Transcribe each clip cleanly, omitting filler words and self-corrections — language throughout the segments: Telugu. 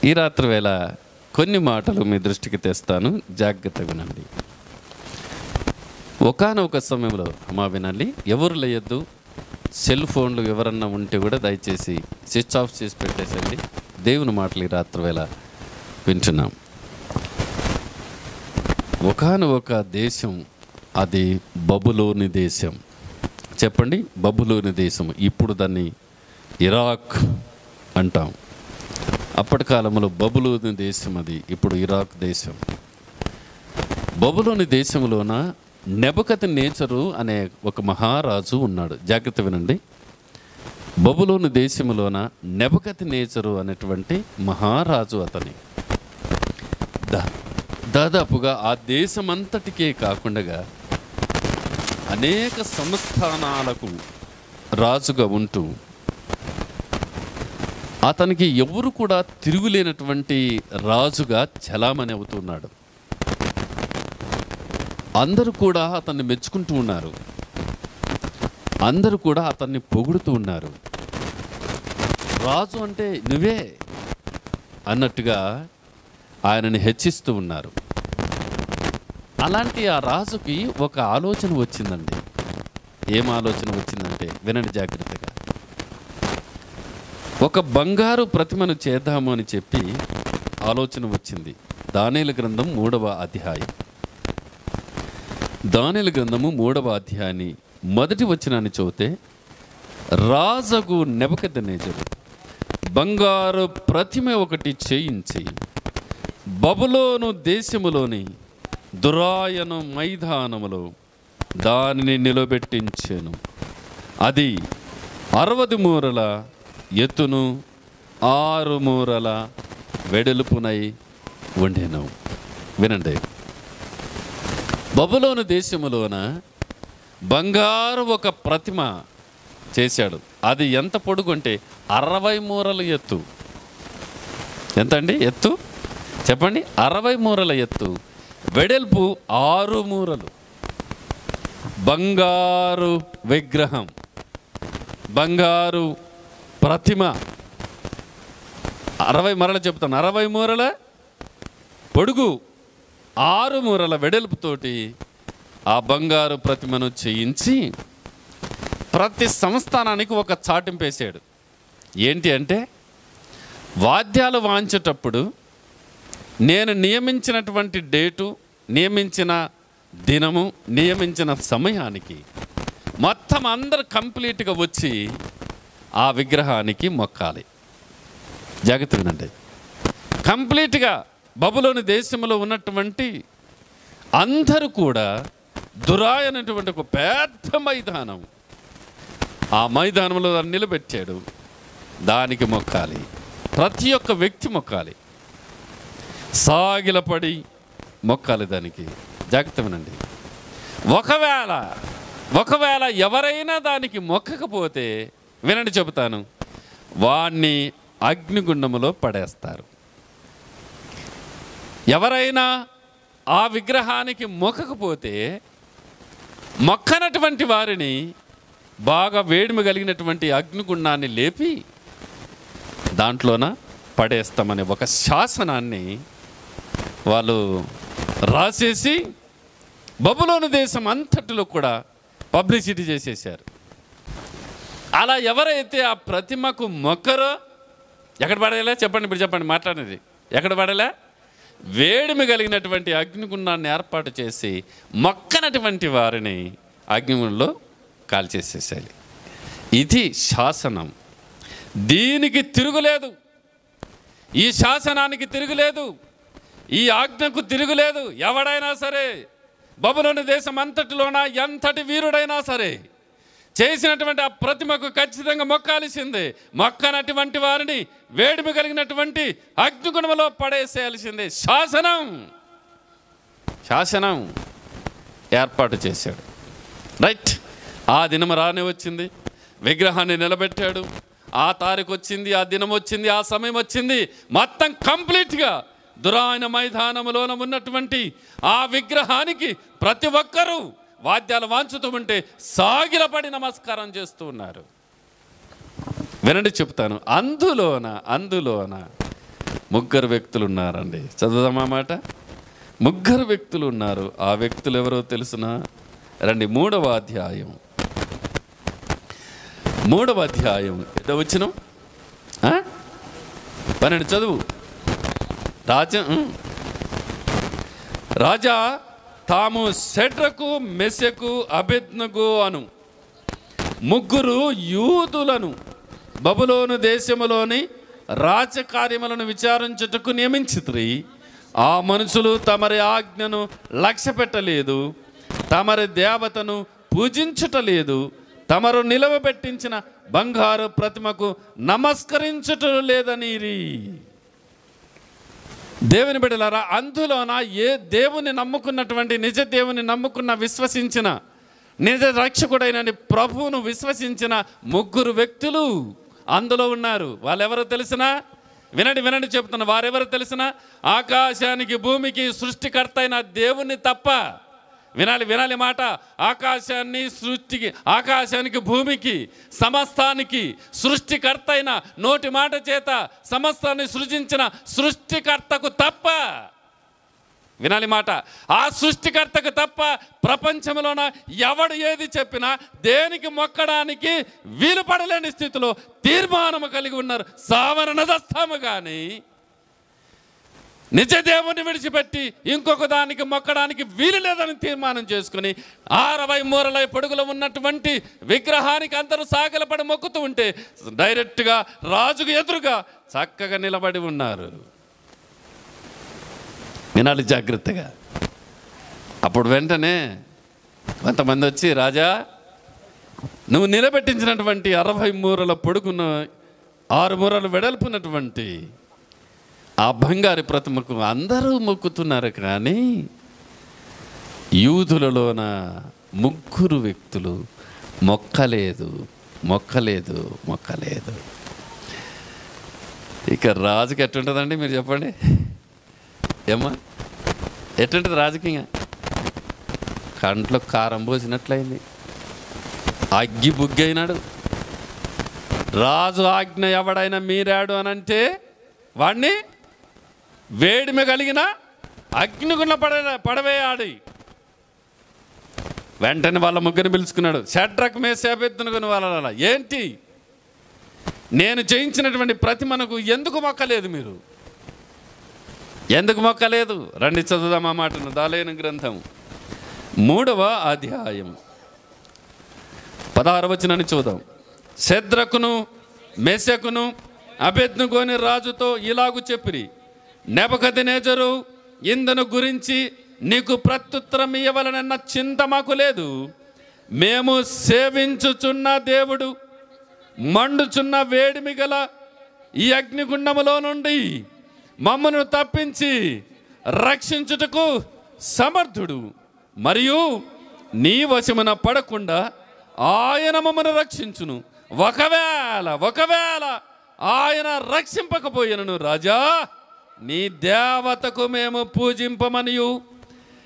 ఈ రాత్రి వేళ కొన్ని మాటలు మీ దృష్టికి తెస్తాను, జాగ్రత్తగా వినండి. ఒకానొక సమయంలో అమ్మా వినండి, ఎవరు లేయొద్దు. సెల్ ఫోన్లు ఎవరన్నా ఉంటే కూడా దయచేసి స్విచ్ ఆఫ్ చేసి పెట్టేసండి. దేవుని మాటలు ఈ రాత్రి వేళ వింటున్నాం. ఒకానొక దేశం, అది బబులోని దేశం. చెప్పండి, బబులోని దేశం. ఇప్పుడు దాన్ని ఇరాక్ అంటాం. అప్పటి కాలంలో బబులోని దేశం అది, ఇప్పుడు ఇరాక్ దేశం. బబులోని దేశంలోన నెబుకద్నెజరు అనే ఒక మహారాజు ఉన్నాడు. జాగ్రత్త వినండి. బబులోని దేశంలోన నెబుకద్నెజరు అనేటువంటి మహారాజు అతని దాదాపుగా ఆ దేశమంతటికే కాకుండా అనేక సంస్థానాలకు రాజుగా ఉంటూ అతనికి ఎవరు కూడా తిరుగులేనటువంటి రాజుగా చలామణి అవుతున్నాడు. అందరూ కూడా అతన్ని మెచ్చుకుంటూ ఉన్నారు, అందరూ కూడా అతన్ని పొగుడుతూ ఉన్నారు. రాజు అంటే నువ్వే అన్నట్టుగా ఆయనని హెచ్చిస్తూ ఉన్నారు. అలాంటి ఆ రాజుకి ఒక ఆలోచన వచ్చిందండి. ఏం ఆలోచన వచ్చిందంటే వినండి జాగ్రత్తగా. ఒక బంగారు ప్రతిమను చేద్దాము అని చెప్పి ఆలోచన వచ్చింది. దానియేలు గ్రంథం 3వ అధ్యాయం. దానియేలు గ్రంథము 3వ అధ్యాయాన్ని మొదటి వచనాన్ని చదివితే, రాజగు నెబుకద్నెజరు బంగారు ప్రతిమ ఒకటి చేయించి బబులోను దేశములోని దురాయను మైదానములో దానిని నిలబెట్టించాను. అది 60 మూరల ఎత్తును 6 మూరల వెడల్పునై ఉండెను. వినండి, బబులోను దేశములోన బంగారు ఒక ప్రతిమ చేశాడు. అది ఎంత పొడుగు అంటే 60 మూరల ఎత్తు. ఎంత అండి ఎత్తు? చెప్పండి. 60 మూరల ఎత్తు, వెడల్పు 6 మూరలు. బంగారు విగ్రహం, బంగారు ప్రతిమ. 60 మరల చెప్తాను, 60 మూరల పొడుగు, 6 మూరల వెడల్పుతోటి ఆ బంగారు ప్రతిమను చేయించి ప్రతి సంస్థానానికి ఒక చాటింపేశాడు. ఏంటి అంటే, వాద్యాలు వాయించేటప్పుడు నేను నియమించినటువంటి డేటు, నియమించిన దినము, నియమించిన సమయానికి మొత్తం అందరు కంప్లీట్గా వచ్చి ఆ విగ్రహానికి మొక్కాలి. జాగ్రత్త వినండి. కంప్లీట్గా బబులోని దేశంలో ఉన్నటువంటి అందరూ కూడా దురాయనటువంటి ఒక పెద్ద మైదానం, ఆ మైదానంలో దాన్ని నిలబెట్టాడు. దానికి మొక్కాలి, ప్రతి ఒక్క వ్యక్తి మొక్కాలి, సాగిలపడి మొక్కాలి దానికి. జాగ్రత్త వినండి. ఒకవేళ ఎవరైనా దానికి మొక్కకపోతే, వినండి చెబుతాను, వాణ్ణి అగ్నిగుండములో పడేస్తారు. ఎవరైనా ఆ విగ్రహానికి మొక్కకపోతే, మొక్కనటువంటి వారిని బాగా వేడిమి కలిగినటువంటి అగ్నిగుండాన్ని లేపి దాంట్లోన పడేస్తామనే ఒక శాసనాన్ని వాళ్ళు రాసేసి బబులోను దేశం అంతటిలో కూడా పబ్లిసిటీ చేసేసారు. అలా ఎవరైతే ఆ ప్రతిమకు మొక్కరో, ఎక్కడ పడేలా చెప్పండి, ఇప్పుడు చెప్పండి, మాట్లాడేది ఎక్కడ పడేలా? వేడిమి కలిగినటువంటి అగ్నిగుండాన్ని ఏర్పాటు చేసి మొక్కనటువంటి వారిని అగ్నిగుండంలో కాల్చేసేసాలి. ఇది శాసనం. దీనికి తిరుగులేదు, ఈ శాసనానికి తిరుగులేదు, ఈ ఆజ్ఞకు తిరుగులేదు. ఎవడైనా సరే బబులోను దేశం అంతటిలోన ఎంతటి వీరుడైనా సరే చేసినటువంటి ఆ ప్రతిమకు ఖచ్చితంగా మొక్కాల్సిందే. మొక్కనటువంటి వారిని వేడిమి కలిగినటువంటి అగ్నిగుండంలో పడేసేయాల్సిందే. శాసనం ఏర్పాటు చేశాడు. రైట్. ఆ దినం రానే వచ్చింది, విగ్రహాన్ని నిలబెట్టాడు. ఆ తారీఖు వచ్చింది, ఆ దినం వచ్చింది, ఆ సమయం వచ్చింది. మొత్తం కంప్లీట్గా దురాయన మైదానంలోన ఉన్నటువంటి ఆ విగ్రహానికి ప్రతి ఒక్కరూ వాద్యాలు వాంచుతూ ఉంటే సాగిలపడి నమస్కారం చేస్తూ ఉన్నారు. వినండి చెప్తాను. అందులోన ముగ్గురు వ్యక్తులు ఉన్నారండి. చదువుదామా మాట. ముగ్గురు వ్యక్తులు ఉన్నారు. ఆ వ్యక్తులు ఎవరో తెలుసునా? రండి, 3వ అధ్యాయం. 3వ అధ్యాయం ఏదో వచ్చిన 12 చదువు. రాజా తాము షడ్రకు, మెషకు, అబేద్నెగో అను ముగ్గురు యూదులను బబులోను దేశములోని రాజకార్యములను విచారించుటకు నియమించితిరి. ఆ మనుషులు తమరి ఆజ్ఞను లక్ష్య పెట్టలేదు, తమరి దేవతను పూజించుటలేదు, తమరు నిలవబెట్టించిన బంగారు ప్రతిమకు నమస్కరించుట లేదనిరి. దేవుని బిడ్డలారా, అందులోన ఏ దేవుని నమ్ముకున్నటువంటి, నిజ దేవుని నమ్ముకున్న, విశ్వసించిన, నిజ రక్షకుడైన ప్రభువును విశ్వసించిన ముగ్గురు వ్యక్తులు అందులో ఉన్నారు. వాళ్ళెవరో తెలిసినా? వినండి చెప్తున్నా. వారెవరో తెలిసినా? ఆకాశానికి భూమికి సృష్టికర్త అయిన దేవుని తప్ప, వినాలి మాట, ఆకాశానికి భూమికి సమస్తానికి సృష్టికర్త అయిన, నోటి మాట చేత సమస్తాన్ని సృజించిన సృష్టికర్తకు తప్ప, వినాలి మాట, ఆ సృష్టికర్తకు తప్ప ప్రపంచంలోన ఎవడు ఏది చెప్పినా దేనికి మొక్కడానికి వీలు పడలేని స్థితిలో తీర్మానము కలిగి ఉన్నారు. సావరణదస్తాము కానీ నిజ దేవుని విడిచిపెట్టి ఇంకొక దానికి మొక్కడానికి వీలు లేదని తీర్మానం చేసుకుని 60 మూరల పొడుగులో ఉన్నటువంటి విగ్రహానికి అందరూ సాగలపడి మొక్కుతూ ఉంటే డైరెక్ట్గా రాజుకు ఎదురుగా చక్కగా నిలబడి ఉన్నారు. వినాలి జాగ్రత్తగా. అప్పుడు వెంటనే కొంతమంది వచ్చి, రాజా నువ్వు నిలబెట్టించినటువంటి 60 మూరల పొడుగున్న 6 మూరలు వెడల్పున్నటువంటి ఆ బంగారు ప్రతిమకు అందరూ మొక్కుతున్నారు, కానీ యూదులలోన ముగ్గురు వ్యక్తులు మొక్కలేదు. ఇక రాజుకి ఎట్టుంటుందండి మీరు చెప్పండి? ఏమ్మా ఎట్టుంటుంది రాజకీయంగా? కంట్లో కారం పోసినట్లయింది, అగ్గి బుగ్గి అయినాడు. రాజు ఆజ్ఞ ఎవడైనా మీరాడు అని అంటే వాడిని వేడిమి కలిగిన అగ్నిగుండ పడవేయాడు. వెంటనే వాళ్ళ ముగ్గురిని పిలుచుకున్నాడు. షడ్రకు, మేషకు, అబేద్నెగోను వాళ్ళ, ఏంటి నేను చేయించినటువంటి ప్రతిమకు ఎందుకు మొక్కలేదు? మీరు ఎందుకు మొక్కలేదు? రండి చదువుదాం ఆ మాటను. దాలేను గ్రంథం 3వ అధ్యాయం 16వ వచనాన్ని చూద్దాం. షద్రకును, మేషకును, అబేద్నెగోని రాజుతో ఇలాగు చెప్పిరి, నెబుకద్నెజరు ఇందును గురించి నీకు ప్రత్యుత్తరం ఇవ్వవలనన్న చింత మాకు లేదు. మేము సేవించుచున్న దేవుడు మండుచున్న వేడిమి గల ఈ అగ్నిగుండములో నుండి మమ్మను తప్పించి రక్షించుటకు సమర్థుడు, మరియు నీ వశమున పడకుండా ఆయన మమ్మను రక్షించును. ఒకవేళ ఆయన రక్షింపకపోయినను రాజా, నీ దేవతకు మేము పూజింపమనియు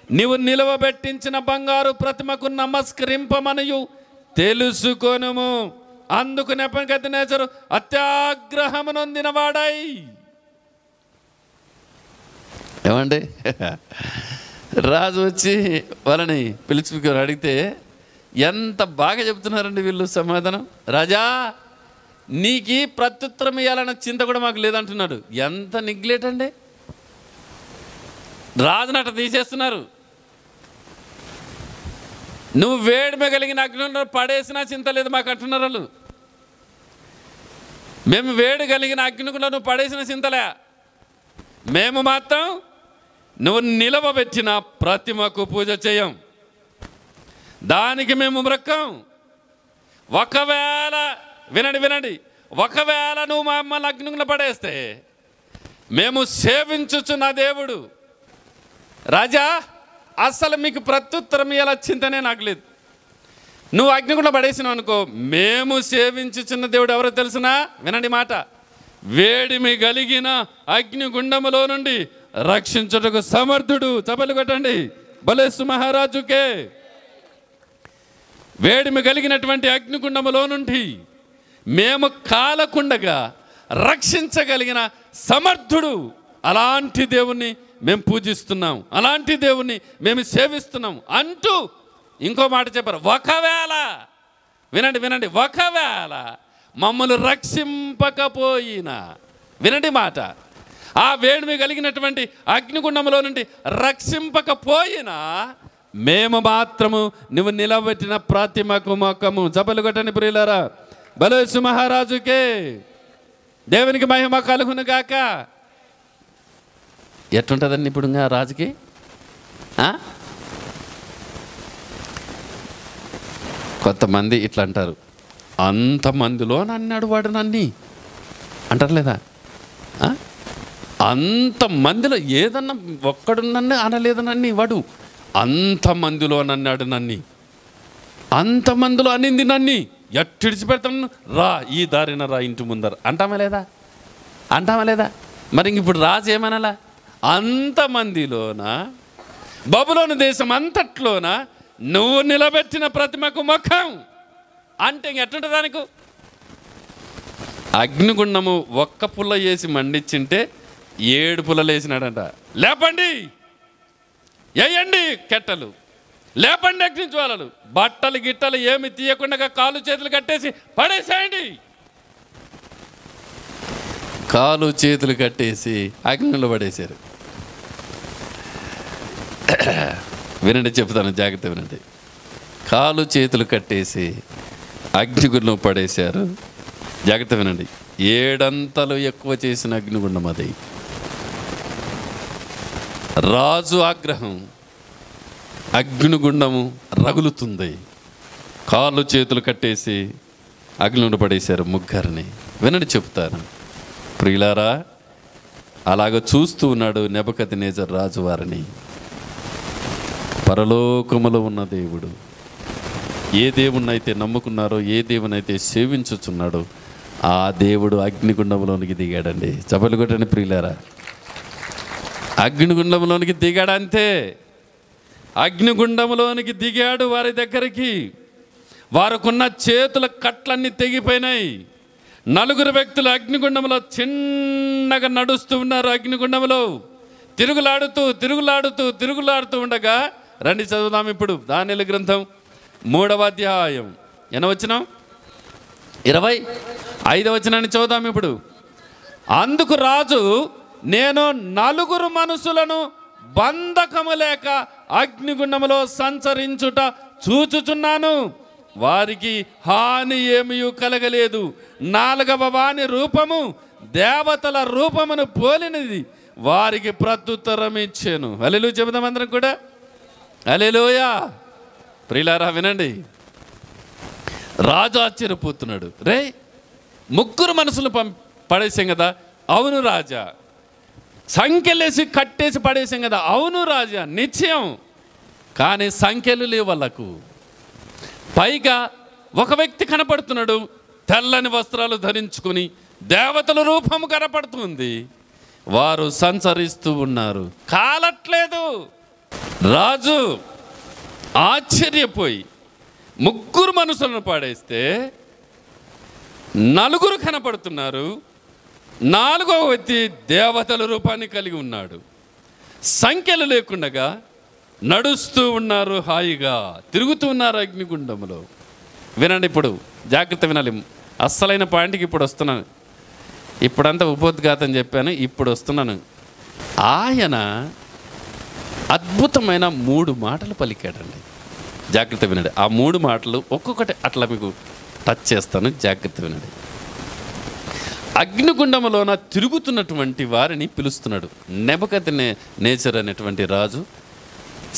నీవు నిలవబెట్టించిన బంగారు ప్రతిమకు నమస్కరింపమనియు తెలుసుకొనుము. అందుకు నెబుకద్నెజరు అత్యాగ్రహము నొందిన వాడై, ఏమండి రాజు వచ్చి వాళ్ళని పిలుచుకుని అడిగితే ఎంత బాగా చెప్తున్నారండి వీళ్ళు సమాధానం. రాజా నీకు ప్రత్యుత్తరం ఇవ్వాలన్న చింత కూడా మాకు లేదంటున్నాడు. ఎంత నెగ్లెక్ట్ అండి! రాజునట తీసేస్తున్నారు. నువ్వు వేడిమి కలిగిన అగ్నిలో పడేసినా చింత లేదు మాకు అంటున్నారు వాళ్ళు. మేము వేడి కలిగిన అగ్నిలో నువ్వు పడేసిన చింతలే, మేము మాత్రం నువ్వు నిలవబెట్టిన ప్రతిమకు పూజ చేయం, దానికి మేము మ్రక్కం. ఒకవేళ వినండి, ఒకవేళ నువ్వు మమ్మల్ని అగ్నిలో పడేస్తే మేము సేవించుచున్న దేవుడు రాజా అసలు మీకు ప్రత్యుత్తరం ఇలా చింతనే నాకు లేదు. నువ్వు అగ్నిగుండ పడేసినావు అనుకో, మేము సేవించుచున్న దేవుడు ఎవరో తెలుసునా? వినండి మాట, వేడిమి కలిగిన అగ్నిగుండములో నుండి రక్షించుటకు సమర్థుడు. చపలు కొట్టండి, బలేసు మహారాజుకే. వేడిమి కలిగినటువంటి అగ్నిగుండములో నుండి మేము కాలకుండగా రక్షించగలిగిన సమర్థుడు. అలాంటి దేవుణ్ణి మేము పూజిస్తున్నాం, అలాంటి దేవుణ్ణి మేము సేవిస్తున్నాం అంటూ ఇంకో మాట చెప్పారు. ఒకవేళ వినండి వినండి, ఒకవేళ మమ్మల్ని రక్షింపకపోయినా, వినండి మాట, ఆ వేడిమి కలిగినటువంటి అగ్నిగుండంలో నుండి రక్షింపకపోయినా మేము మాత్రము నువ్వు నిలబెట్టిన ప్రతిమకు మొక్కము. చప్పలు కొట్టండి ప్రియులారా. బలేసు మహారాజుకే దేవునికి మహిమ కలుగును గాక. ఎట్లుంటుందండి ఇప్పుడు రాజుకి? కొంతమంది ఇట్లా అంటారు, అంతమందిలో నన్నాడు వాడు నన్ని అంటారు లేదా? అంతమందిలో ఏదన్నా ఒక్కడు నన్ను అనలేదు నన్ని వాడు, అంతమందిలో నన్నాడు నన్ని, అంతమందిలో అనింది నన్ని, ఎట్టిడిచి పెడతాను, రా ఈ దారిన రా ఇంటి ముందర అంటామా లేదా? అంటామా లేదా? మరి ఇంక ఇప్పుడు రాజు ఏమనాలా? అంతమందిలోన బబులోను దేశం అంతట్లోన నువ్వు నిలబెట్టిన ప్రతిమకు ముఖం అంటే ఇంక ఎట్లుంటుంది దానికి? అగ్నిగుండము ఒక్క పుల్ల వేసి మండించింటే 7 పుల్లలు వేసినాడంట. లేపండి, వేయండి కెట్టలు, లేపండి అగ్ని జ్వాలలు, బట్టలు గిట్టలు ఏమి తీయకుండా కాలు చేతులు కట్టేసి పడేసేయండి. కాలు చేతులు కట్టేసి అగ్నిలో పడేశారు. వినండి, చెప్తాను, జాగ్రత్త వినండి. కాలు చేతులు కట్టేసి అగ్నిగుండం పడేశారు. జాగ్రత్త వినండి. 7 అంతలు ఎక్కువ చేసిన అగ్నిగుండం అది. రాజు ఆగ్రహం, అగ్నిగుండము రగులుతుంది. కాళ్ళు చేతులు కట్టేసి అగ్నిలో పడేశారు ముగ్గురిని. వినండి, చెప్తాను ప్రియులారా. అలాగ చూస్తూ ఉన్నాడు నెబుకద్నెజర్ రాజు వారిని. పరలోకములో ఉన్న దేవుడు, ఏ దేవుణ్ణైతే నమ్ముకున్నారో, ఏ దేవునైతే సేవించుచున్నాడో ఆ దేవుడు అగ్నిగుండంలోనికి దిగాడండి. చప్పలు కొట్టండి ప్రియులారా. అగ్నిగుండంలోనికి దిగాడంతే. అగ్నిగుండంలోనికి దిగాడు వారి దగ్గరికి. వారికున్న చేతుల కట్లన్నీ తెగిపోయినాయి. 4 వ్యక్తులు అగ్నిగుండంలో చిన్నగా నడుస్తూ ఉన్నారు. అగ్నిగుండంలో తిరుగులాడుతూ తిరుగులాడుతూ తిరుగులాడుతూ ఉండగా, రండి చదువుదాం ఇప్పుడు దానియేలు గ్రంథం 3వ అధ్యాయం. ఎన్నో వచనం? 25వ వచనాన్ని చదువుదాం ఇప్పుడు. అందుకు రాజు, నేను 4 మనుషులను బంధకము లేక అగ్నిగుండములో సంచరించుట చూచుచున్నాను. వారికి హాని ఏమీ కలగలేదు. 4వ వాని రూపము దేవతల రూపమును పోలినది. వారికి ప్రత్యుత్తరం ఇచ్చాను. హల్లెలూయా చెబుదాం అందరం కూడా. హల్లెలూయా. ప్రియులారా వినండి, రాజు ఆశ్చర్యపోతున్నాడు. రే, 3 మనుషులు పడేసాం కదా. అవును రాజా. సంఖ్యలేసి కట్టేసి పడేసాం కదా. అవును రాజా, నిశ్చయం. కానీ సంఖ్యలు లేవు వాళ్ళకు. పైగా ఒక వ్యక్తి కనపడుతున్నాడు, తెల్లని వస్త్రాలు ధరించుకుని, దేవతల రూపము కనపడుతుంది. వారు సంచరిస్తూ ఉన్నారు, కాలట్లేదు. రాజు ఆశ్చర్యపోయి 3 మనుషులను పాడేస్తే 4 కనపడుతున్నారు. 4వ వ్యక్తి దేవతల రూపాన్ని కలిగి ఉన్నాడు. సంఖ్యలు లేకుండా నడుస్తూ ఉన్నారు, హాయిగా తిరుగుతూ ఉన్నారు అగ్నిగుండంలో. వినండి ఇప్పుడు, జాగ్రత్త వినాలి. అస్సలైన పాయింట్కి ఇప్పుడు వస్తున్నాను. ఇప్పుడంతా ఉపోద్ఘాతం చెప్పాను, ఇప్పుడు వస్తున్నాను. ఆయన అద్భుతమైన 3 మాటలు పలికాడండి. జాగ్రత్త వినండి. ఆ 3 మాటలు ఒక్కొక్కటి అట్లా మీకు టచ్ చేస్తాను, జాగ్రత్త వినండి. అగ్నిగుండములోన తిరుగుతున్నటువంటి వారిని పిలుస్తున్నాడు. నెబుకద్నెజర్ అనేటువంటి రాజు,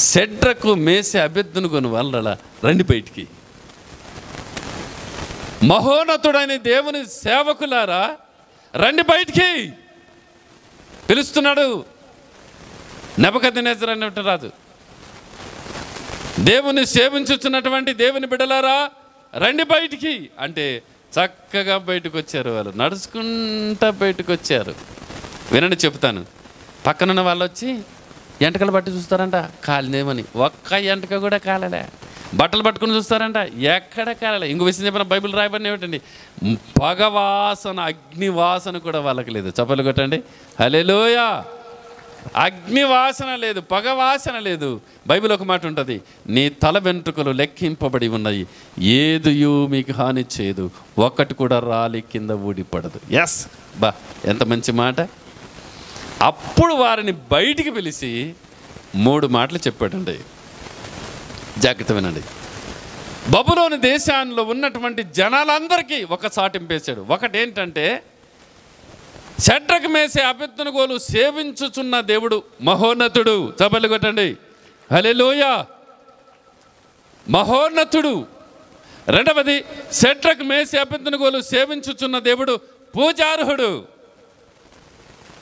షడ్రకు మేష అబేద్నెగోను వాళ్ళ రండి బయటికి. మహోన్నతుడైన దేవుని సేవకులారా రండి బయటికి పిలుస్తున్నాడు నెబుకద్నెజర్ అనేటువంటి రాజు. దేవుని సేవించుచున్నటువంటి దేవుని బిడ్డలారా రండి బయటికి అంటే చక్కగా బయటకు వచ్చారు. వాళ్ళు నడుచుకుంటా బయటకు వచ్చారు. వినండి, చెప్తాను. పక్కనున్న వాళ్ళు వచ్చి ఎంటకలు బట్టి చూస్తారంట, కాలినేమని. ఒక్క ఎంటక కూడా కాలలే. బట్టలు పట్టుకుని చూస్తారంట, ఎక్కడ కాలే. ఇంకో విషయం చెప్పిన బైబిల్ రాయబడిన ఏమిటండి, పగవాసన, అగ్నివాసన కూడా వాళ్ళకి లేదు. చప్పలు కొట్టండి హల్లెలూయా. అగ్నివాసన లేదు, పగవాసన లేదు. బైబిల్ ఒక మాట ఉంటుంది, నీ తల వెంట్రుకలు లెక్కింపబడి ఉన్నాయి, ఏదియూ మీకు హాని చేయదు, ఒక్కటి కూడా రాలి కింద ఊడిపడదు. ఎస్ బా, ఎంత మంచి మాట. అప్పుడు వారిని బయటికి పిలిచి 3 మాటలు చెప్పాడండి. జాగ్రత్త వినండి. బబులోను దేశాల్లో ఉన్నటువంటి జనాలందరికీ ఒక చాటింపేశాడు. ఒకటేంటంటే, షడ్రకు మేసే అబేద్నెగోలు సేవించుచున్న దేవుడు మహోన్నతుడు. చప్పట్లు కొట్టండి హల్లెలూయా. మహోన్నతుడు. రెండవది, షడ్రకు మేసే అబేద్నెగోలు సేవించుచున్న దేవుడు పూజార్హుడు.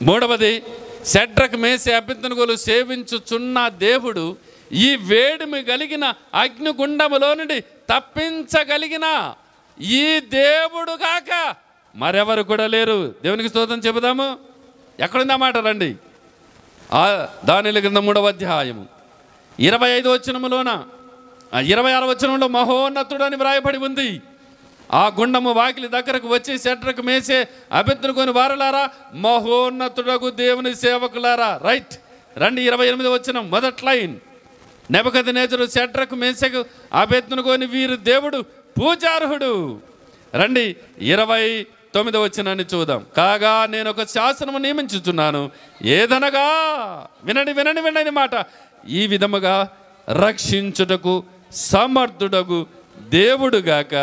మూడవది, షడ్రకు మేసే అబేద్నెగోలు సేవించుచున్న దేవుడు ఈ వేడిమి కలిగిన అగ్నిగుండములో నుండి తప్పించగలిగిన ఈ దేవుడు కాక మరెవరు కూడా లేరు. దేవునికి స్తోత్రం చెబుదాము. ఎక్కడుంది ఆ మాట? రండి. దానియేలు గ్రంథం 3వ అధ్యాయము 25వ వచనములోన 26వ వచనంలో మహోన్నతుడు అని వ్రాయబడి ఉంది. ఆ గుండము వాకిలి దగ్గరకు వచ్చి షడ్రకు మేసే అబేద్నెగోని వారలారా, మహోన్నతుడగు దేవుని సేవకులారా. రైట్, రండి. 28వ వచనం మొదటి లైన్, నెబుకద్నెజరు షడ్రకు మేషకు అబేద్నెగోని వీరు దేవుడు పూజార్హుడు. రండి 29వ వచనాన్ని చూద్దాం. కాగా నేను ఒక శాసనము నియమించుచున్నాను, ఏదనగా, వినండి వినండి వినండి మాట, ఈ విధముగా రక్షించుటకు సమర్థుడగు దేవుడుగాక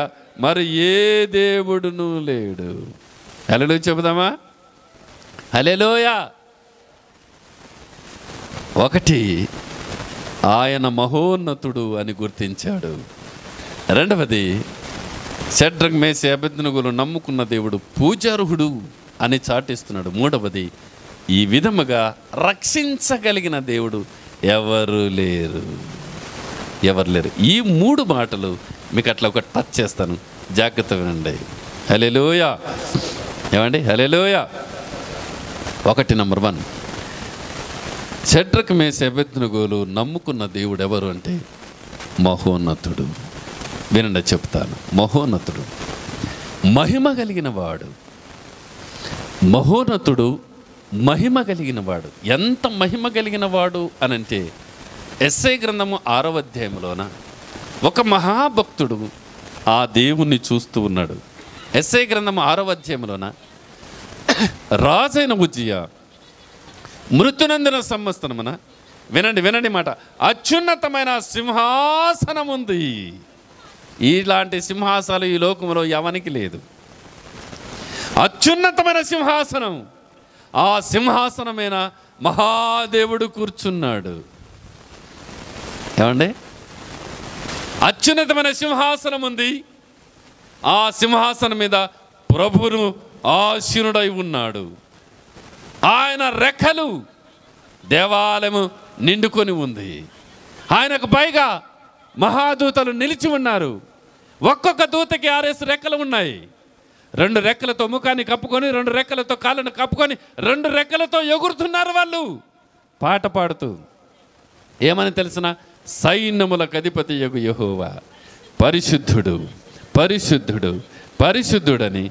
మరి ఏ దేవుడును లేడు. హల్లెలూయా చెబుదామా? హల్లెలూయా. ఒకటి, ఆయన మహోన్నతుడు అని గుర్తించాడు. రెండవది, షడ్రకు మేసే అబేద్నెగోలు నమ్ముకున్న దేవుడు పూజార్హుడు అని చాటిస్తున్నాడు. మూడవది, ఈ విధముగా రక్షించగలిగిన దేవుడు ఎవరు లేరు, ఎవరు లేరు. ఈ 3 మాటలు మీకు అట్లా ఒక టచ్ చేస్తాను, జాగ్రత్త వినండి. హల్లెలూయా. ఏమండి? హల్లెలూయా. ఒకటి, నంబర్ 1, షడ్రకు మేసే అబేద్నెగోలు నమ్ముకున్న దేవుడు ఎవరు అంటే మహోన్నతుడు. వినండి చెప్తాను. మహోన్నతుడు, మహిమ కలిగిన వాడు. మహోన్నతుడు, మహిమ కలిగిన వాడు. ఎంత మహిమ కలిగిన వాడు అనంటే, యెషయా గ్రంథము 6వ అధ్యాయంలోన ఒక మహాభక్తుడు ఆ దేవుణ్ణి చూస్తూ ఉన్నాడు. యెషయా గ్రంథము 6వ అధ్యాయంలోన రాజైన ఉజ్జియా మృత్యునందిన సంవత్సరమున, వినండి వినండి మాట, అత్యున్నతమైన సింహాసనం ఉంది. ఇలాంటి సింహాసనాలు ఈ లోకంలో ఎవనికి లేదు. అత్యున్నతమైన సింహాసనం, ఆ సింహాసనమైన మహాదేవుడు కూర్చున్నాడు. ఏమండి? అత్యున్నతమైన సింహాసనం ఉంది, ఆ సింహాసనం మీద ప్రభువును ఆసీనుడై ఉన్నాడు. ఆయన రెక్కలు దేవాలయము నిండుకొని ఉంది. ఆయనకు పైగా మహాదూతలు నిలిచి ఉన్నారు. ఒక్కొక్క దూతకి 6 రెక్కలు ఉన్నాయి. 2 రెక్కలతో ముఖాన్ని కప్పుకొని, 2 రెక్కలతో కాళ్ళను కప్పుకొని, 2 రెక్కలతో ఎగురుతున్నారు వాళ్ళు పాట పాడుతూ. ఏమని తెలిసిన? సైన్యములకు అధిపతి యగు యెహోవా పరిశుద్ధుడు, పరిశుద్ధుడు, పరిశుద్ధుడని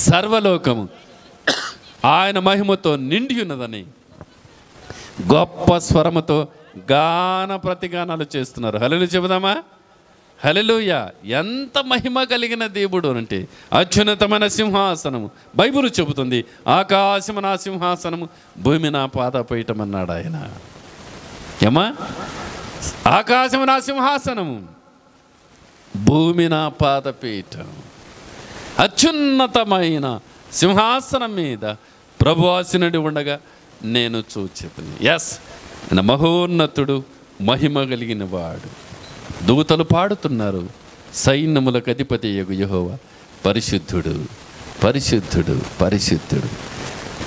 సర్వలోకము ఆయన మహిమతో నిండి ఉన్నదని గొప్ప స్వరముతో గాన ప్రతిగానాలు చేస్తున్నారు. హల్లెలూయా చెబుదామా? హల్లెలూయా. ఎంత మహిమ కలిగిన దేవుడు అంటే, అత్యున్నతమైన సింహాసనము. బైబిల్ చెబుతుంది, ఆకాశము నా సింహాసనము, భూమి నా పాదపీఠం అన్నాడు ఆయన. ఏమా? ఆకాశము నా సింహాసనము, భూమి నా పాదపీఠం. అత్యున్నతమైన సింహాసనం మీద ప్రభు ఆసీనుడి ఉండగా నేను చూచెదను. ఎస్, మహోన్నతుడు, మహిమ కలిగిన వాడు. దూతలు పాడుతున్నారు, సైన్యములకు అధిపతి యగు యెహోవా పరిశుద్ధుడు, పరిశుద్ధుడు, పరిశుద్ధుడు,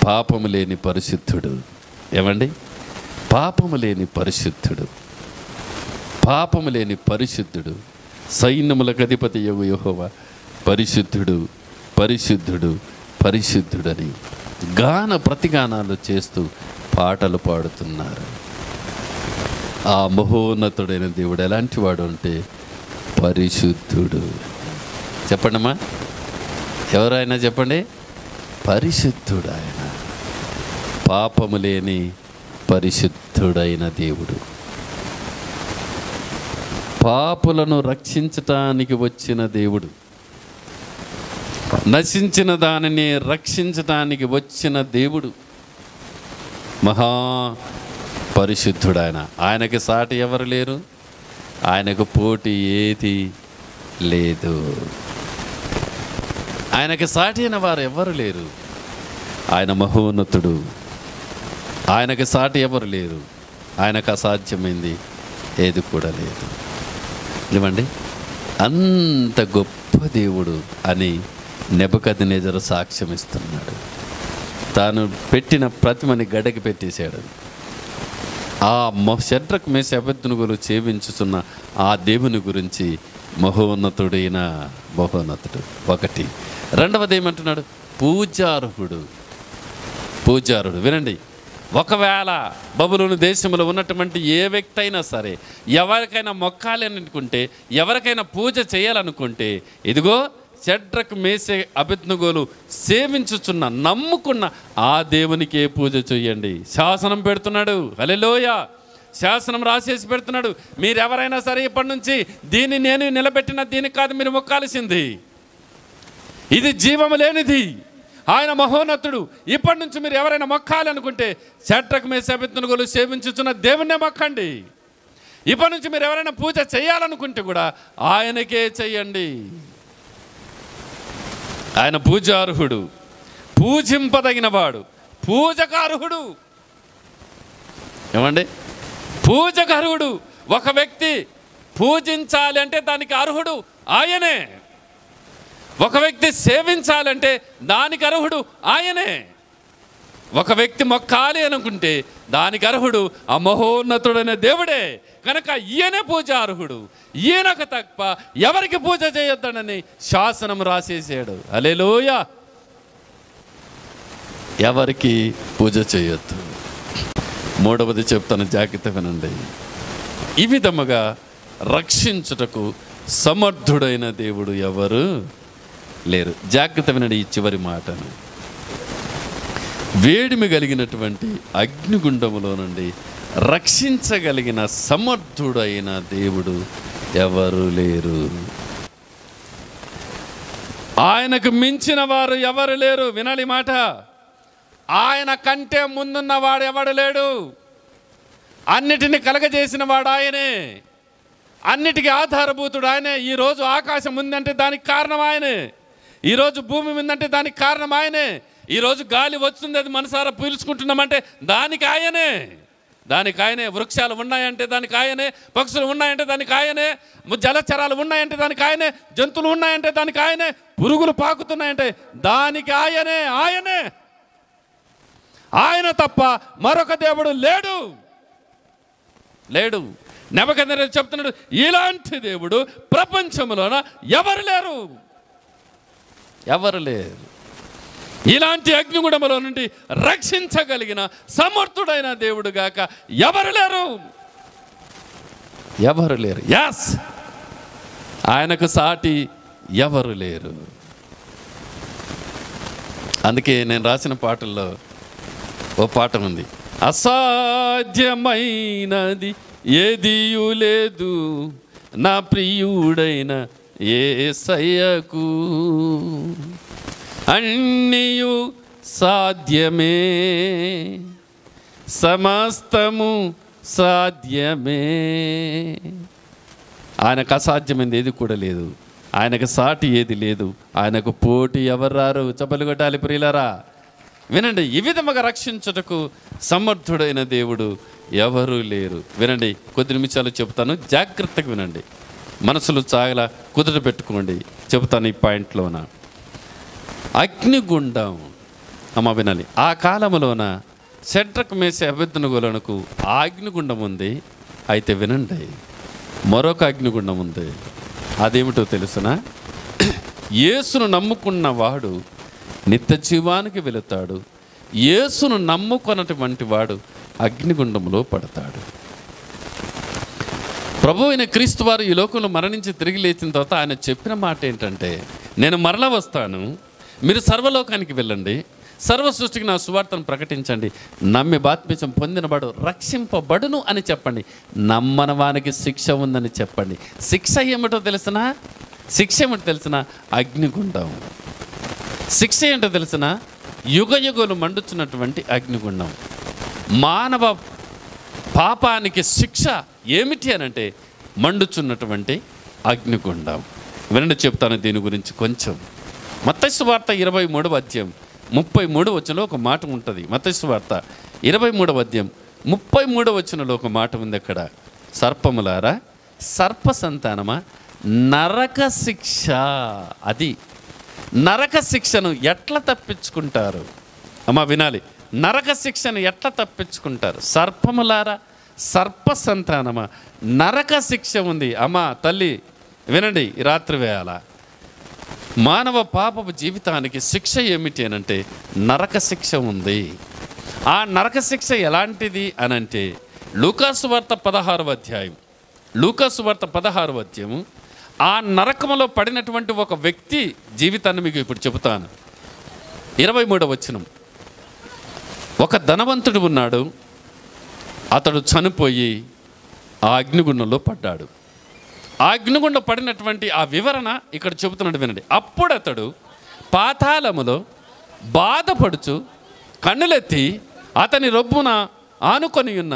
పాపము లేని పరిశుద్ధుడు. ఏమండి? పాపము లేని పరిశుద్ధుడు, పాపము లేని పరిశుద్ధుడు, సైన్యములకు అధిపతి యగు యెహోవా పరిశుద్ధుడు, పరిశుద్ధుడు, పరిశుద్ధుడని గాన ప్రతిగానాలు చేస్తూ పాటలు పాడుతున్నారు. ఆ మహోన్నతుడైన దేవుడు ఎలాంటి వాడు అంటే పరిశుద్ధుడు. చెప్పండమ్మా, ఎవరైనా చెప్పండి. పరిశుద్ధుడు ఆయన, పాపము లేని పరిశుద్ధుడైన దేవుడు. పాపులను రక్షించటానికి వచ్చిన దేవుడు, నశించిన దానిని రక్షించటానికి వచ్చిన దేవుడు, మహా పరిశుద్ధుడు ఆయన. ఆయనకి సాటి ఎవరు లేరు, ఆయనకు పోటీ ఏది లేదు. ఆయనకి సాటి అయిన వారు ఎవరు లేరు. ఆయన మహోన్నతుడు, ఆయనకి సాటి ఎవరు లేరు. ఆయనకు అసాధ్యమైంది ఏది కూడా లేదు. ఏమండి, అంత గొప్ప దేవుడు అని నెబుకద్నెజరు సాక్ష్యం ఇస్తున్నాడు. తాను పెట్టిన ప్రతిమని గడ్డకి పెట్టేశాడు. ఆ షడ్రకు మేషకు అబేద్నెగోలు సేవించుతున్న ఆ దేవుని గురించి మహోన్నతుడైన మహోన్నతుడు ఒకటి. రెండవది ఏమంటున్నాడు? పూజార్హుడు. పూజారుడు. వినండి, ఒకవేళ బబులోను దేశంలో ఉన్నటువంటి ఏ వ్యక్తి అయినా సరే ఎవరికైనా మొక్కాలి అనుకుంటే, ఎవరికైనా పూజ చేయాలనుకుంటే, ఇదిగో షడ్రకు మేషకు అబేద్నెగోలు సేవించుచున్న నమ్ముకున్న ఆ దేవునికే పూజ చేయండి. శాసనం పెడుతున్నాడు. హల్లెలూయా. శాసనం రాసేసి పెడుతున్నాడు. మీరు ఎవరైనా సరే ఇప్పటి నుంచి దీన్ని నేను నిలబెట్టిన దీనికి కాదు మీరు మొక్కాల్సింది. ఇది జీవము లేనిది, ఆయన మహోన్నతుడు. ఇప్పటి నుంచి మీరు ఎవరైనా మొక్కాలి అనుకుంటే షడ్రకు మేషకు అబేద్నెగోలు సేవించుచున్న దేవుణ్ణే మొక్కండి. ఇప్పటి నుంచి మీరు ఎవరైనా పూజ చేయాలనుకుంటే కూడా ఆయనకే చెయ్యండి. ఆయన పూజార్హుడు, పూజింపదగిన వాడు, పూజకార్హుడు. ఏమండి, పూజకార్హుడు. ఒక వ్యక్తి పూజించాలి అంటే దానికి అర్హుడు ఆయనే. ఒక వ్యక్తి సేవించాలంటే దానికి అర్హుడు ఆయనే. ఒక వ్యక్తి మొక్కాలి అనుకుంటే దానికి అర్హుడు ఆ మహోన్నతుడైన దేవుడే. కనుక ఈయనే పూజ అర్హుడు. ఈయనకు తప్ప ఎవరికి పూజ చేయొద్దనని శాసనం రాసేసాడు. హల్లెలూయా. ఎవరికి పూజ చేయొద్దు. మూడవది చెప్తాను, జాగ్రత్త వినండి. ఈ విధముగా రక్షించుటకు సమర్థుడైన దేవుడు ఎవరు లేరు. జాగ్రత్త వినండి ఈ చివరి మాటను. వేడిమి కలిగినటువంటి అగ్నిగుండములో నుండి రక్షించగలిగిన సమర్థుడైన దేవుడు ఎవరు లేరు. ఆయనకు మించిన వారు ఎవరు లేరు. వినాలి మాట. ఆయన కంటే ముందున్న వాడు ఎవడు లేడు. అన్నిటిని కలగజేసిన వాడు ఆయనే. అన్నిటికీ ఆధారభూతుడు ఆయనే. ఈరోజు ఆకాశం ఉందంటే దానికి కారణం ఆయనే. ఈరోజు భూమి ఉందంటే దానికి కారణం ఆయనే. ఈరోజు గాలి వస్తుంది, అది మనసారా పీల్చుకుంటున్నామంటే దానికి ఆయనే. దానికి ఆయనే. వృక్షాలు ఉన్నాయంటే దానికి ఆయనే. పక్షులు ఉన్నాయంటే దానికి ఆయనే. జలచరాలు ఉన్నాయంటే దానికి ఆయనే. జంతువులు ఉన్నాయంటే దానికి ఆయనే. పురుగులు పాకుతున్నాయంటే దానికి ఆయనే. ఆయనే, ఆయన తప్ప మరొక దేవుడు లేడు. లేడు. నెబుకద్నెజరు చెప్తున్నాడు, ఇలాంటి దేవుడు ప్రపంచంలోన ఎవరు లేరు. ఎవరు లేరు. ఇలాంటి అగ్నిగుండములో నుండి రక్షించగలిగిన సమర్థుడైన దేవుడు గాక ఎవరు లేరు. ఎవరు లేరు. యాస్, ఆయనకు సాటి ఎవరు లేరు. అందుకే నేను రాసిన పాటల్లో ఓ పాట ఉంది. అసాధ్యమైనది ఏదియూ లేదు నా ప్రియుడైన యేసయ్యకు, అన్నియు సాధ్యమే, సమస్తము సాధ్యమే. ఆయనకు అసాధ్యమైనది ఏది కూడా లేదు. ఆయనకు సాటి ఏది లేదు. ఆయనకు పోటీ ఎవరు రారు. చప్పలు కొట్టాలి ప్రియులారా. వినండి, ఈ విధముగా రక్షించుటకు సమర్థుడైన దేవుడు ఎవరు లేరు. వినండి, కొద్ది నిమిషాలు చెబుతాను, జాగ్రత్తగా వినండి. మనసులు చాలా కుదుట పెట్టుకోండి. చెబుతాను ఈ పాయింట్లోన. అగ్నిగుండం అమ్మ వినాలి. ఆ కాలంలోన షడ్రకు మేషకు అబేద్నెగోలకు ఆ అగ్నిగుండం ఉంది. అయితే వినండి, మరొక అగ్నిగుండం ఉంది. అదేమిటో తెలుసునా? యేసును నమ్ముకున్న వాడు నిత్య జీవానికి వెళుతాడు. యేసును నమ్ముకున్నటువంటి వాడు అగ్నిగుండంలో పడతాడు. ప్రభు అయిన క్రీస్తు వారు ఈ లోకంలో మరణించి తిరిగి లేచిన తర్వాత ఆయన చెప్పిన మాట ఏంటంటే, నేను మరలా వస్తాను, మీరు సర్వలోకానికి వెళ్ళండి, సర్వ సృష్టికి నా సువార్తను ప్రకటించండి, నమ్మి బాప్తిసం పొందినవాడు రక్షింపబడును అని చెప్పండి, నమ్మని వానికి శిక్ష ఉందని చెప్పండి. శిక్ష ఏమిటో తెలిసినా? శిక్ష ఏమిటో తెలిసిన? అగ్నిగుండం. శిక్ష ఏంటో తెలిసిన? యుగ యుగలు మండుచున్నటువంటి అగ్నిగుండం. మానవ పాపానికి శిక్ష ఏమిటి అనంటే మండుచున్నటువంటి అగ్నిగుండం. వినండి, చెప్తాను దీని గురించి కొంచెం. మత్తయి సువార్త 23వ అధ్యాయం 33వ వచనంలో ఒక మాట ఉంటుంది. మత్తయి సువార్త 23వ అధ్యాయం 33వ వచనంలో ఒక మాట ఉంది. అక్కడ, సర్పములారా, సర్ప సంతానమా, నరక శిక్ష. అది నరక శిక్షను ఎట్లా తప్పించుకుంటారు? అమ్మా వినాలి, నరక శిక్షను ఎట్లా తప్పించుకుంటారు? సర్పములారా, సర్ప సంతానమా, నరక శిక్ష ఉంది. అమ్మా తల్లి వినండి, ఈ రాత్రి వేళ మానవ పాపపు జీవితానికి శిక్ష ఏమిటి అనంటే నరక శిక్ష ఉంది. ఆ నరక శిక్ష ఎలాంటిది అనంటే లూకాసు వార్త 16వ అధ్యాయం, లూకాసు వార్త 16వ అధ్యాయము, ఆ నరకములో పడినటువంటి ఒక వ్యక్తి జీవితాన్ని మీకు ఇప్పుడు చెబుతాను. 23వ వచనం. ఒక ధనవంతుడు ఉన్నాడు, అతడు చనిపోయి ఆ అగ్నిగుండంలో పడ్డాడు. ఆ అగ్నిగుండం పడినటువంటి ఆ వివరణ ఇక్కడ చెబుతున్నాడు, వినండి. అప్పుడు అతడు పాతాళములో బాధపడుచు కన్నులెత్తి అతని రొమ్మున ఆనుకొని ఉన్న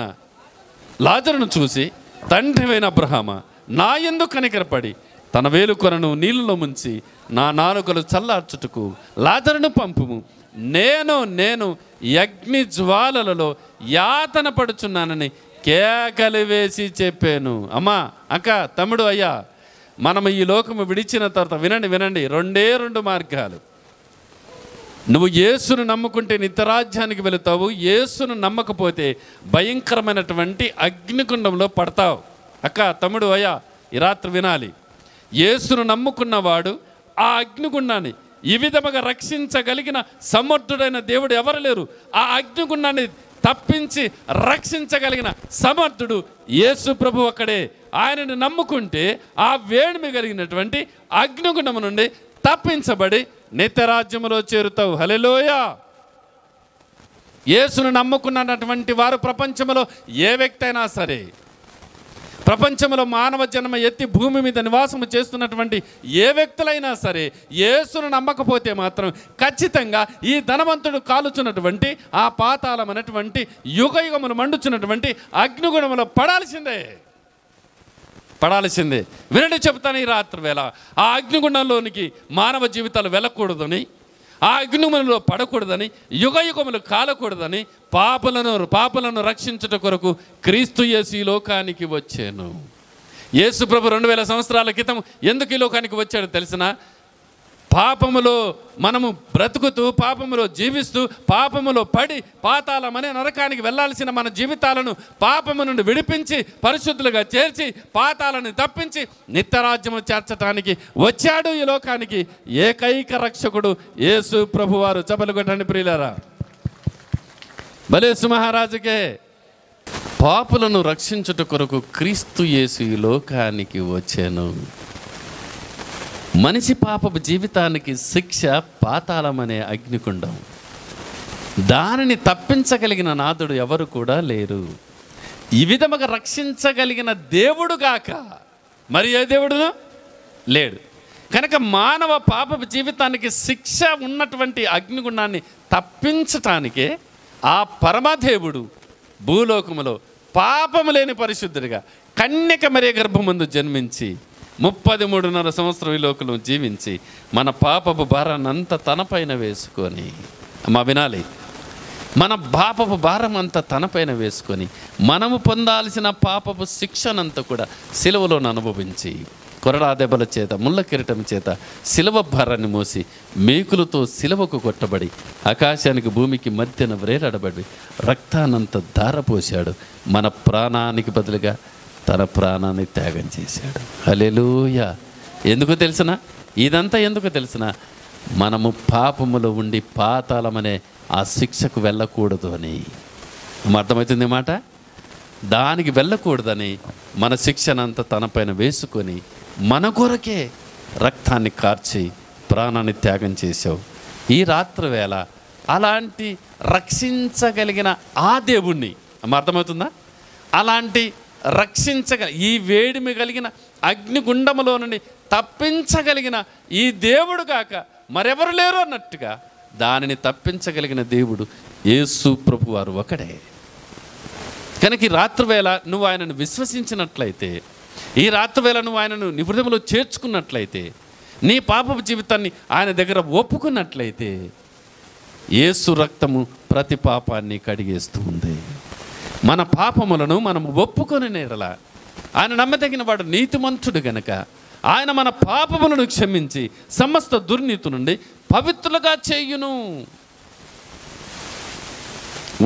లాజరును చూసి, తండ్రివైన అబ్రహామా, నా యందు కనికరపడి తన వేలుకొనను నీళ్ళలో ముంచి నా నాలుకలు చల్లార్చుటకు లాజరును పంపుము, నేను అగ్ని జ్వాలలలో యాతన పడుచున్నానని కేకలు వేసి చెప్పాను. అమ్మా, అక్క, తమ్ముడు, అయ్యా, మనం ఈ లోకము విడిచిన తర్వాత వినండి, రెండు మార్గాలు. నువ్వు యేసును నమ్ముకుంటే నిత్యరాజ్యానికి వెళుతావు, యేసును నమ్మకపోతే భయంకరమైనటువంటి అగ్నిగుండంలో పడతావు. అక్క, తమ్ముడు, అయ్యా, ఈ రాత్రి వినాలి. యేసును నమ్ముకున్నవాడు ఆ అగ్నిగుండాన్ని ఈ విధముగా రక్షించగలిగిన సమర్థుడైన దేవుడు ఎవరు లేరు. ఆ అగ్నిగుండాన్ని తప్పించి రక్షించగలిగిన సమర్థుడు యేసు ప్రభు ఒక్కడే. ఆయనను నమ్ముకుంటే ఆ వేడిమి కలిగినటువంటి అగ్నిగుండము నుండి తప్పించబడి నిత్యరాజ్యములో చేరుతావు. హల్లెలూయా. యేసును నమ్ముకున్నటువంటి వారు ప్రపంచంలో ఏ వ్యక్తి అయినా సరే, ప్రపంచంలో మానవ జన్మ ఎత్తి భూమి మీద నివాసము చేస్తున్నటువంటి ఏ వ్యక్తులైనా సరే, యేసును నమ్మకపోతే మాత్రం ఖచ్చితంగా ఈ ధనవంతుడు కాలుచున్నటువంటి ఆ పాతాళం అనేటువంటి యుగయుగములు మండుచున్నటువంటి అగ్నిగుణములో పడాల్సిందే. వినండి, చెప్తాను ఈ రాత్రి వేళ, ఆ అగ్నిగుండంలోనికి మానవ జీవితాలు వెళ్ళకూడదని, ఆ అగ్నిగుండంలో పడకూడదని, యుగయుగములు కాలకూడదని పాపలను రక్షించుట కొరకు క్రీస్తు యేసు ఈ లోకానికి వచ్చాను. యేసు ప్రభు 2000 సంవత్సరాల క్రితం ఎందుకు ఈ లోకానికి వచ్చాడో తెలిసిన? పాపములో మనము బ్రతుకుతూ, పాపములో జీవిస్తూ, పాపములో పడి పాతాళం అనే నరకానికి వెళ్ళాల్సిన మన జీవితాలను పాపము నుండి విడిపించి పరిశుద్ధులుగా చేర్చి పాతాళాన్ని తప్పించి నిత్యరాజ్యము చేర్చడానికి వచ్చాడు ఈ లోకానికి ఏకైక రక్షకుడు యేసు ప్రభువారు. చపలు కొట్టండి ప్రియులారా. బలేసు మహారాజుకే. పాపులను రక్షించుట కొరకు క్రీస్తు యేసు ఈ లోకానికి వచ్చాను. మనిషి పాపపు జీవితానికి శిక్ష పాతాళం అనే అగ్నిగుండం. దానిని తప్పించగలిగిన నాథుడు ఎవరు కూడా లేరు. ఈ విధముగా రక్షించగలిగిన దేవుడుగాక మరి ఏ దేవుడును లేడు. కనుక మానవ పాపపు జీవితానికి శిక్ష ఉన్నటువంటి అగ్నిగుండాన్ని తప్పించటానికే ఆ పరమదేవుడు భూలోకములో పాపము లేని పరిశుద్ధుడిగా కన్యక మరియ గర్భమందు జన్మించి 33.5 సంవత్సరం ఈ లోకంలో జీవించి మన పాపపు భారాన్ని అంతా తనపైన వేసుకొని, అమ్మా వినాలి, మన పాపపు భారం అంతా తనపైన వేసుకొని మనము పొందాల్సిన పాపపు శిక్షనంతా కూడా సిలువలోను అనుభవించి కొరడా దెబ్బల చేత, ముళ్ళ కిరీటం చేత సిలువ భారాన్ని మోసి మేకులతో సిలువకు కొట్టబడి ఆకాశానికి భూమికి మధ్యన వ్రేలాడబడి రక్తానంత ధారపోశాడు. మన ప్రాణానికి బదులుగా తన ప్రాణాన్ని త్యాగం చేశాడు. హల్లెలూయా. ఎందుకు తెలిసిన? ఇదంతా ఎందుకు తెలిసిన? మనము పాపములో ఉండి పాతాళమనే ఆ శిక్షకు వెళ్ళకూడదు అని. అర్థమవుతుంది మాట? దానికి వెళ్ళకూడదని మన శిక్షనంతా తనపైన వేసుకొని మన కొరకే రక్తాన్ని కార్చి ప్రాణాన్ని త్యాగం చేశావు. ఈ రాత్రి వేళ అలాంటి రక్షించగలిగిన ఆ దేవుణ్ణి, అర్థమవుతుందా? అలాంటి ఈ వేడిమి కలిగిన అగ్నిగుండములో నుండి తప్పించగలిగిన ఈ దేవుడు కాక మరెవరు లేరు అన్నట్టుగా దానిని తప్పించగలిగిన దేవుడు యేసు ప్రభు వారు ఒకడే. కనుక ఈ రాత్రివేళ నువ్వు ఆయనను విశ్వసించినట్లయితే, ఈ రాత్రివేళ నువ్వు ఆయనను నీ హృదయంలో చేర్చుకున్నట్లయితే, నీ పాపపు జీవితాన్ని ఆయన దగ్గర ఒప్పుకున్నట్లయితే, యేసు రక్తము ప్రతి పాపాన్ని కడిగేస్తూ ఉంది. మన పాపములను మనము ఒప్పుకొని నేరల ఆయన నమ్మదగిన వాడు, నీతిమంతుడు గనక ఆయన మన పాపములను క్షమించి సమస్త దుర్నీతి నుండి పవిత్రులుగా చేయును.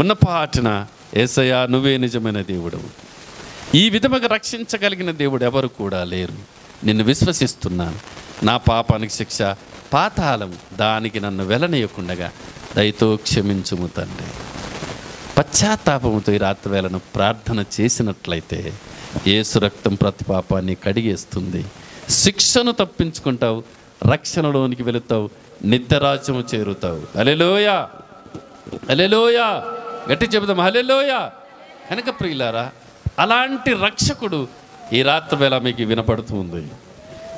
ఉన్నపాటున యేసయ్యా నువ్వే నిజమైన దేవుడు, ఈ విధముగా రక్షించగలిగిన దేవుడు ఎవరు కూడా లేరు. నిన్ను విశ్వసిస్తున్నాను. నా పాపానికి శిక్ష పాతాళం, దానికి నన్ను వెళ్ళనీయకుండగా దయతో క్షమించుము తండ్రి. పశ్చాత్తాపముతో ఈ రాత్రివేళను ప్రార్థన చేసినట్లయితే యేసు రక్తం ప్రతి పాపాన్ని కడిగేస్తుంది. శిక్షను తప్పించుకుంటావు, రక్షణలోనికి వెళుతావు, నిత్యరాజ్యము చేరుతావు. హల్లెలూయా, హల్లెలూయా, గట్టి చెబుదాం హల్లెలూయా. కనుక ప్రియులారా, అలాంటి రక్షకుడు ఈ రాత్రివేళ మీకు వినపడుతుంది.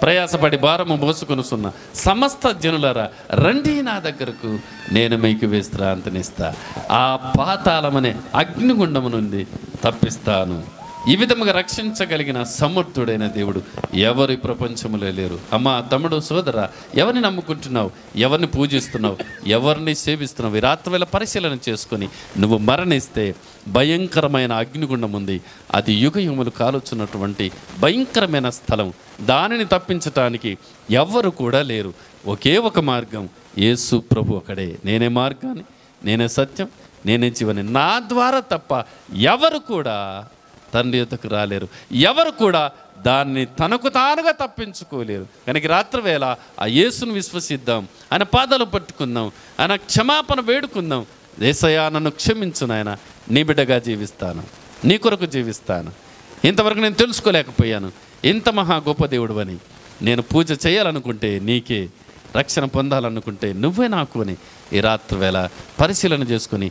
ప్రయాసపడి భారము మోసుకొనుసున్న సమస్త జనులారా రండి నా దగ్గరకు, నేను మీకు విశ్రాంతినిస్తా, ఆ పాతాళమనే అగ్నిగుండము నుండి తప్పిస్తాను. ఈ విధముగా రక్షించగలిగిన సమర్థుడైన దేవుడు ఎవరి ప్రపంచంలో లేరు. అమ్మా, తమ్ముడు, సోదర, ఎవరిని నమ్ముకుంటున్నావు? ఎవరిని పూజిస్తున్నావు? ఎవరిని సేవిస్తున్నావు? ఈ రాత్రివేళ పరిశీలన చేసుకొని నువ్వు మరణిస్తే భయంకరమైన అగ్నిగుండం ఉంది. అది యుగయుగములు కాలుచున్నటువంటి భయంకరమైన స్థలం. దానిని తప్పించటానికి ఎవ్వరు కూడా లేరు. ఒకే ఒక మార్గం, యేసు ప్రభు ఒకడే. నేనే మార్గాన్ని, నేనే సత్యం, నేనే జీవని. నా ద్వారా తప్ప ఎవరు కూడా తండ్రి యొద్దకు రాలేరు. ఎవరు కూడా దాన్ని తనకు తానుగా తప్పించుకోలేరు. కనుక రాత్రివేళ ఆ యేసును విశ్వసిద్దాం, ఆయన పాదాలు పట్టుకుందాం, ఆయన క్షమాపణ వేడుకుందాం. యేసయ్యా నన్ను క్షమించు నాయన, నీ బిడ్డగా జీవిస్తాను, నీ కొరకు జీవిస్తాను. ఇంతవరకు నేను తెలుసుకోలేకపోయాను, ఇంత మహా గొప్ప దేవుడు అని. నేను పూజ చేయాలనుకుంటే నీకే, రక్షణ పొందాలనుకుంటే నువ్వే నాకు అని ఈ రాత్రివేళ పరిశీలన చేసుకుని